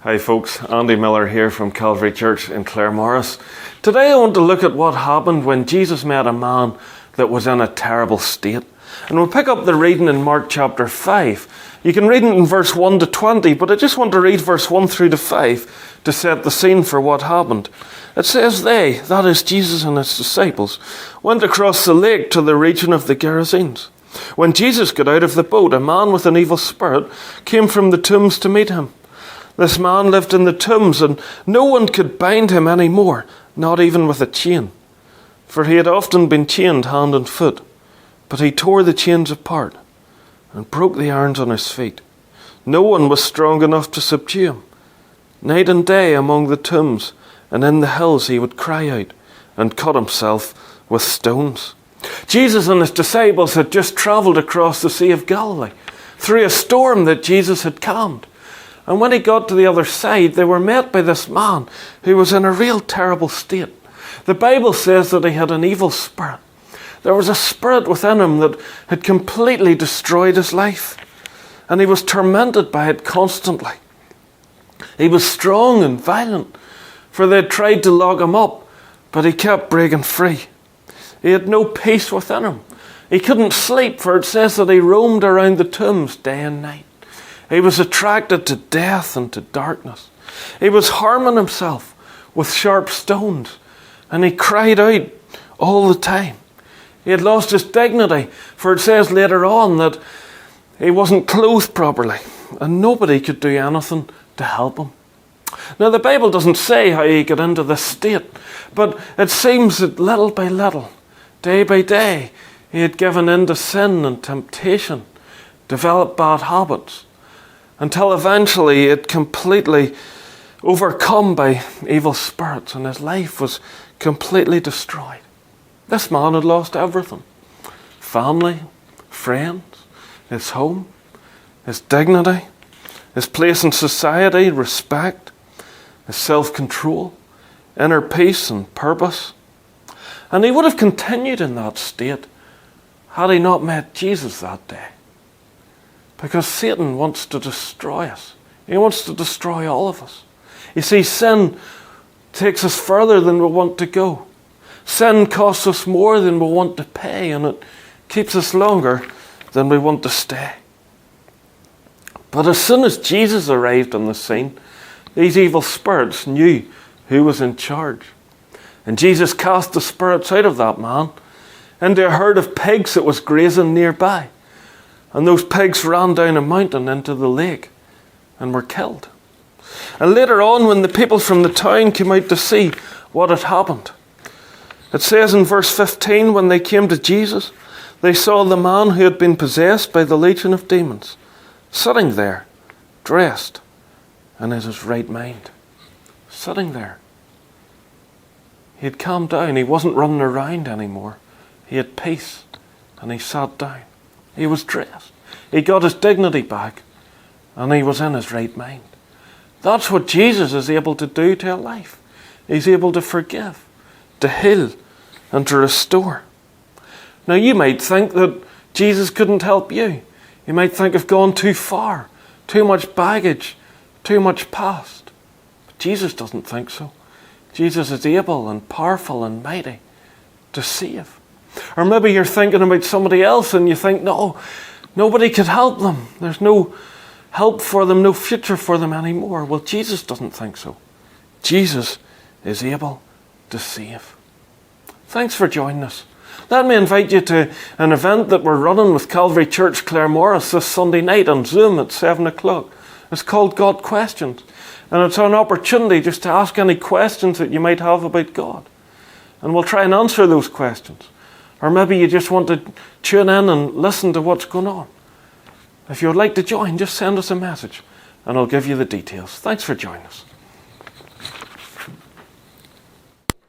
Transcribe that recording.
Hi folks, Andy Miller here from Calvary Church in Claremorris. Today I want to look at what happened when Jesus met a man that was in a terrible state. And we'll pick up the reading in Mark chapter 5. You can read it in verse 1 to 20, but I just want to read verse 1 through to 5 to set the scene for what happened. It says they, that is Jesus and his disciples, went across the lake to the region of the Gerasenes. When Jesus got out of the boat, a man with an evil spirit came from the tombs to meet him. This man lived in the tombs, and no one could bind him any more, not even with a chain. For he had often been chained hand and foot. But he tore the chains apart and broke the irons on his feet. No one was strong enough to subdue him. Night and day among the tombs and in the hills he would cry out and cut himself with stones. Jesus and his disciples had just travelled across the Sea of Galilee through a storm that Jesus had calmed. And when he got to the other side, they were met by this man who was in a real terrible state. The Bible says that he had an evil spirit. There was a spirit within him that had completely destroyed his life. And he was tormented by it constantly. He was strong and violent, for they had tried to lock him up, but he kept breaking free. He had no peace within him. He couldn't sleep, for it says that he roamed around the tombs day and night. He was attracted to death and to darkness. He was harming himself with sharp stones, and he cried out all the time. He had lost his dignity, for it says later on that he wasn't clothed properly, and nobody could do anything to help him. Now, the Bible doesn't say how he got into this state, but it seems that little by little, day by day, he had given in to sin and temptation, developed bad habits, until eventually it completely overcome by evil spirits and his life was completely destroyed. This man had lost everything. Family, friends, his home, his dignity, his place in society, respect, his self-control, inner peace and purpose. And he would have continued in that state had he not met Jesus that day. Because Satan wants to destroy us. He wants to destroy all of us. You see, sin takes us further than we want to go. Sin costs us more than we want to pay, and it keeps us longer than we want to stay. But as soon as Jesus arrived on the scene, these evil spirits knew who was in charge. And Jesus cast the spirits out of that man into a herd of pigs that was grazing nearby. And those pigs ran down a mountain into the lake and were killed. And later on, when the people from the town came out to see what had happened, it says in verse 15, when they came to Jesus, they saw the man who had been possessed by the legion of demons, sitting there, dressed, and in his right mind. Sitting there. He had calmed down. He wasn't running around anymore. He had peace, and he sat down. He was dressed. He got his dignity back, and he was in his right mind. That's what Jesus is able to do to a life. He's able to forgive, to heal, and to restore. Now, you might think that Jesus couldn't help you. You might think of gone too far, too much baggage, too much past. But Jesus doesn't think so. Jesus is able and powerful and mighty to save. Or maybe you're thinking about somebody else and you think, no, nobody could help them. There's no help for them, no future for them anymore. Well, Jesus doesn't think so. Jesus is able to save. Thanks for joining us. Let me invite you to an event that we're running with Calvary Church Claremorris this Sunday night on Zoom at 7 o'clock. It's called God Questions. And it's an opportunity just to ask any questions that you might have about God. And we'll try and answer those questions. Or maybe you just want to tune in and listen to what's going on. If you would like to join, just send us a message and I'll give you the details. Thanks for joining us.